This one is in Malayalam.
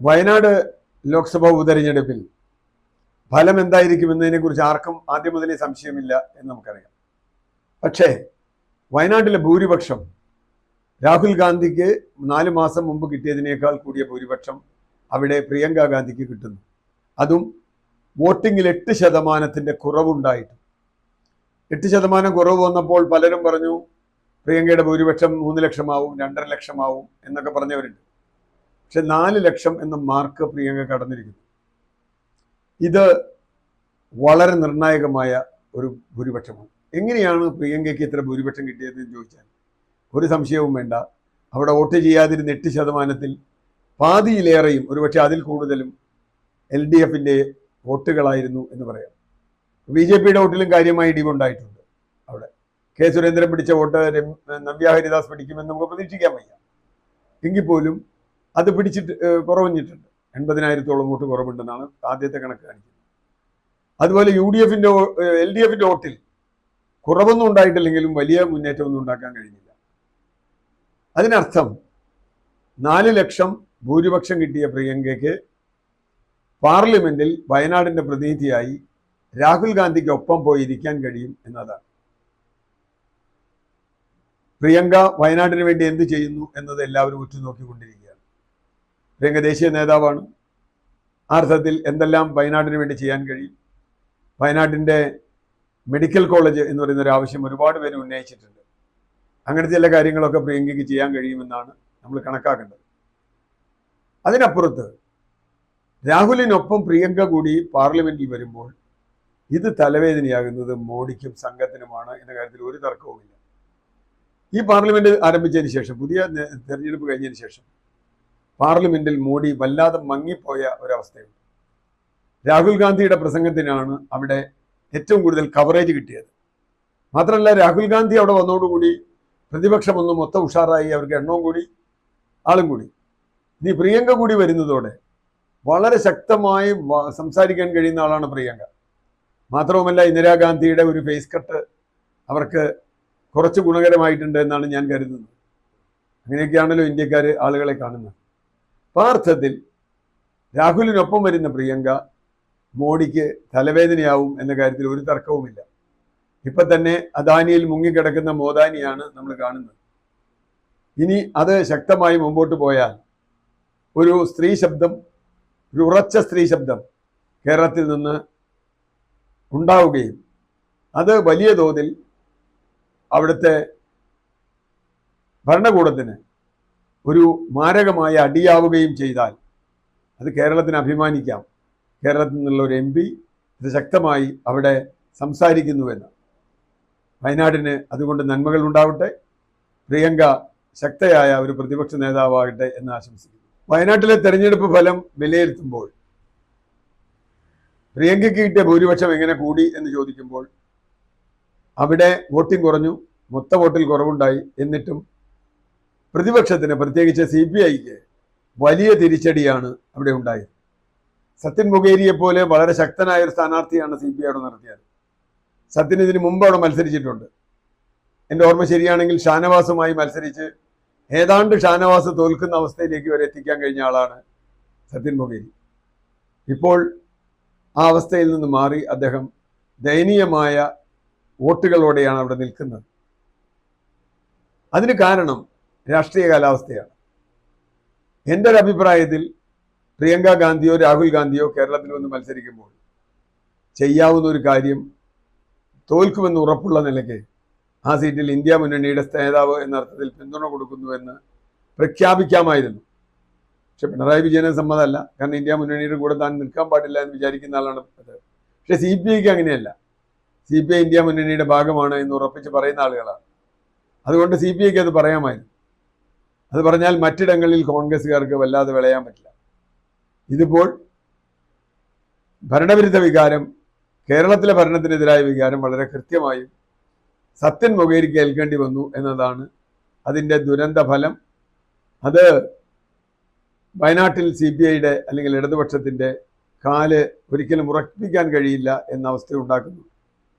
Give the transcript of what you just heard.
വയനാട് ലോക്സഭാ ഉപതെരഞ്ഞെടുപ്പിൽ ഫലം എന്തായിരിക്കുമെന്നതിനെ കുറിച്ച് ആർക്കും ആദ്യം മുതലേ സംശയമില്ല എന്ന് നമുക്കറിയാം. പക്ഷേ വയനാട്ടിലെ ഭൂരിപക്ഷം രാഹുൽ ഗാന്ധിക്ക് 4 മാസം മുമ്പ് കിട്ടിയതിനേക്കാൾ കൂടിയ ഭൂരിപക്ഷം അവിടെ പ്രിയങ്ക ഗാന്ധിക്ക് കിട്ടുന്നു. അതും വോട്ടിങ്ങിൽ 8% കുറവുണ്ടായിട്ട്. 8% കുറവ് വന്നപ്പോൾ പലരും പറഞ്ഞു പ്രിയങ്കയുടെ ഭൂരിപക്ഷം 3 ലക്ഷമാവും, 2.5 ലക്ഷമാവും എന്നൊക്കെ പറഞ്ഞവരുണ്ട്. പക്ഷെ 4 ലക്ഷം എന്ന മാർക്ക് പ്രിയങ്ക കടന്നിരിക്കുന്നു. ഇത് വളരെ നിർണായകമായ ഒരു ഭൂരിപക്ഷമാണ്. എങ്ങനെയാണ് പ്രിയങ്കയ്ക്ക് ഇത്ര ഭൂരിപക്ഷം കിട്ടിയതെന്ന് ചോദിച്ചാൽ ഒരു സംശയവും വേണ്ട. അവിടെ വോട്ട് ചെയ്യാതിരുന്ന 8%-ൽ പാതിയിലേറെയും ഒരുപക്ഷെ അതിൽ കൂടുതലും LDFന്റെ വോട്ടുകളായിരുന്നു എന്ന് പറയാം. BJPയുടെ വോട്ടിലും കാര്യമായി ഇടിവുണ്ടായിട്ടുണ്ട്. അവിടെ കെ സുരേന്ദ്രൻ പിടിച്ച വോട്ട് നവ്യ ഹരിദാസ് പിടിക്കുമെന്ന് നമുക്ക് പ്രതീക്ഷിക്കാൻ വയ്യ. എങ്കിൽ പോലും അത് പിടിച്ചിട്ട് കുറവഞ്ഞിട്ടുണ്ട്. 80,000-ഓളം വോട്ട് കുറവുണ്ടെന്നാണ് ആദ്യത്തെ കണക്ക് കാണിക്കുന്നത്. അതുപോലെ LDFന്റെ വോട്ടിൽ കുറവൊന്നും ഉണ്ടായിട്ടില്ലെങ്കിലും വലിയ മുന്നേറ്റമൊന്നും ഉണ്ടാക്കാൻ കഴിഞ്ഞില്ല. അതിനർത്ഥം 4 ലക്ഷം ഭൂരിപക്ഷം കിട്ടിയ പ്രിയങ്കയ്ക്ക് പാർലമെന്റിൽ വയനാടിന്റെ പ്രതിനിധിയായി രാഹുൽ ഗാന്ധിക്ക് ഒപ്പം പോയിരിക്കാൻ കഴിയും എന്നതാണ്. പ്രിയങ്ക വയനാടിന് വേണ്ടി എന്ത് ചെയ്യുന്നു എന്നത് എല്ലാവരും ഉറ്റുനോക്കിക്കൊണ്ടിരിക്കുകയാണ്. പ്രിയങ്ക ദേശീയ നേതാവാണ്. ആ അർത്ഥത്തിൽ എന്തെല്ലാം വയനാടിന് വേണ്ടി ചെയ്യാൻ കഴിയും. വയനാട്ടിൻ്റെ മെഡിക്കൽ കോളേജ് എന്ന് പറയുന്ന ഒരു ആവശ്യം ഒരുപാട് പേര് ഉന്നയിച്ചിട്ടുണ്ട്. അങ്ങനത്തെ ചില കാര്യങ്ങളൊക്കെ പ്രിയങ്കയ്ക്ക് ചെയ്യാൻ കഴിയുമെന്നാണ് നമ്മൾ കണക്കാക്കേണ്ടത്. അതിനപ്പുറത്ത് രാഹുലിനൊപ്പം പ്രിയങ്ക കൂടി പാർലമെന്റിൽ വരുമ്പോൾ ഇത് തലവേദനയാകുന്നത് മോഡിക്കും സംഘത്തിനുമാണ് എന്ന കാര്യത്തിൽ ഒരു തർക്കവുമില്ല. ഈ പാർലമെന്റ് ആരംഭിച്ചതിന് ശേഷം, പുതിയ തെരഞ്ഞെടുപ്പ് കഴിഞ്ഞതിന് ശേഷം പാർലമെന്റിൽ മോഡി വല്ലാതെ മങ്ങിപ്പോയ ഒരവസ്ഥയുണ്ട്. രാഹുൽ ഗാന്ധിയുടെ പ്രസംഗത്തിനാണ് അവിടെ ഏറ്റവും കൂടുതൽ കവറേജ് കിട്ടിയത്. മാത്രമല്ല, രാഹുൽ ഗാന്ധി അവിടെ വന്നതോടുകൂടി പ്രതിപക്ഷമൊന്ന് മൊത്തം ഉഷാറായി, അവർക്ക് എണ്ണവും കൂടി ആളും കൂടി. ഇനി പ്രിയങ്ക കൂടി വരുന്നതോടെ വളരെ ശക്തമായി സംസാരിക്കാൻ കഴിയുന്ന ആളാണ് പ്രിയങ്ക. മാത്രവുമല്ല, ഇന്ദിരാഗാന്ധിയുടെ ഒരു ഫേസ് കട്ട് അവർക്ക് കുറച്ച് ഗുണകരമായിട്ടുണ്ട് എന്നാണ് ഞാൻ കരുതുന്നത്. അങ്ങനെയൊക്കെയാണല്ലോ ഇന്ത്യക്കാർ ആളുകളെ കാണുന്നത്. അർത്ഥത്തിൽ രാഹുലിനൊപ്പം വരുന്ന പ്രിയങ്ക മോഡിക്ക് തലവേദനയാവും എന്ന കാര്യത്തിൽ ഒരു തർക്കവുമില്ല. ഇപ്പൊ തന്നെ അദാനിയിൽ മുങ്ങിക്കിടക്കുന്ന മോദാനിയാണ് നമ്മൾ കാണുന്നത്. ഇനി അത് ശക്തമായി മുമ്പോട്ട് പോയാൽ ഒരു സ്ത്രീ ശബ്ദം, ഒരു ഉറച്ച സ്ത്രീ ശബ്ദം കേരളത്തിൽ നിന്ന് ഉണ്ടാവുകയും അത് വലിയ തോതിൽ അവിടുത്തെ ഭരണകൂടത്തിന് ഒരു മാരകമായ അടിയാവുകയും ചെയ്താൽ അത് കേരളത്തിന് അഭിമാനിക്കാം. കേരളത്തിൽ നിന്നുള്ള ഒരു MP ഇത് ശക്തമായി അവിടെ സംസാരിക്കുന്നുവെന്ന്. വയനാടിന് അതുകൊണ്ട് നന്മകൾ ഉണ്ടാവട്ടെ. പ്രിയങ്ക ശക്തയായ ഒരു പ്രതിപക്ഷ നേതാവാകട്ടെ എന്ന് ആശംസിക്കുന്നു. വയനാട്ടിലെ തെരഞ്ഞെടുപ്പ് ഫലം വിലയിരുത്തുമ്പോൾ പ്രിയങ്കയ്ക്ക് കിട്ടിയ ഭൂരിപക്ഷം എങ്ങനെ കൂടി എന്ന് ചോദിക്കുമ്പോൾ അവിടെ വോട്ടിംഗ് കുറഞ്ഞു, മൊത്ത വോട്ടിൽ കുറവുണ്ടായി. എന്നിട്ടും പ്രതിപക്ഷത്തിന്, പ്രത്യേകിച്ച് CPIക്ക് വലിയ തിരിച്ചടിയാണ് അവിടെ ഉണ്ടായത്. സത്യൻ മൊകേരിയെ പോലെ വളരെ ശക്തനായ ഒരു സ്ഥാനാർത്ഥിയാണ് CPI അവിടെ നടത്തിയത്. സത്യൻ ഇതിന് മുമ്പ് അവിടെ മത്സരിച്ചിട്ടുണ്ട്. എൻ്റെ ഓർമ്മ ശരിയാണെങ്കിൽ ഷാനവാസുമായി മത്സരിച്ച് ഏതാണ്ട് ഷാനവാസ് തോൽക്കുന്ന അവസ്ഥയിലേക്ക് വരെ എത്തിക്കാൻ കഴിഞ്ഞ ആളാണ് സത്യൻ മൊകേരി. ഇപ്പോൾ ആ അവസ്ഥയിൽ നിന്ന് മാറി അദ്ദേഹം ദയനീയമായ വോട്ടുകളോടെയാണ് അവിടെ നിൽക്കുന്നത്. അതിന് കാരണം രാഷ്ട്രീയ കാലാവസ്ഥയാണ്. എൻ്റെ ഒരു അഭിപ്രായത്തിൽ പ്രിയങ്ക ഗാന്ധിയോ രാഹുൽ ഗാന്ധിയോ കേരളത്തിൽ വന്ന് മത്സരിക്കുമ്പോൾ ചെയ്യാവുന്ന ഒരു കാര്യം, തോൽക്കുമെന്ന് ഉറപ്പുള്ള നിലയ്ക്ക് ആ സീറ്റിൽ ഇന്ത്യ മുന്നണിയുടെ നേതാവ് എന്ന അർത്ഥത്തിൽ പിന്തുണ കൊടുക്കുന്നുവെന്ന് പ്രഖ്യാപിക്കാമായിരുന്നു. പക്ഷെ പിണറായി വിജയനെ സമ്മതമല്ല. കാരണം ഇന്ത്യ മുന്നണിയുടെ കൂടെ താൻ നിൽക്കാൻ പാടില്ല എന്ന് വിചാരിക്കുന്ന ആളാണ് അത്. പക്ഷെ CPIക്ക് അങ്ങനെയല്ല. CPI ഇന്ത്യ മുന്നണിയുടെ ഭാഗമാണ് എന്ന് ഉറപ്പിച്ച് പറയുന്ന ആളുകളാണ്. അതുകൊണ്ട് CPIക്ക് അത് പറയാമായിരുന്നു. അത് പറഞ്ഞാൽ മറ്റിടങ്ങളിൽ കോൺഗ്രസ്സുകാർക്ക് വല്ലാതെ വിളയാൻ പറ്റില്ല. ഇതിപ്പോൾ ഭരണവിരുദ്ധ വികാരം, കേരളത്തിലെ ഭരണത്തിനെതിരായ വികാരം വളരെ കൃത്യമായും സത്യൻ മൊകേരിക്ക് ഏൽക്കേണ്ടി വന്നു എന്നതാണ് അതിൻ്റെ ദുരന്ത ഫലം. അത് വയനാട്ടിൽ CPIയുടെ അല്ലെങ്കിൽ ഇടതുപക്ഷത്തിൻ്റെ കാല് ഒരിക്കലും ഉറപ്പിക്കാൻ കഴിയില്ല എന്ന അവസ്ഥ ഉണ്ടാക്കുന്നു.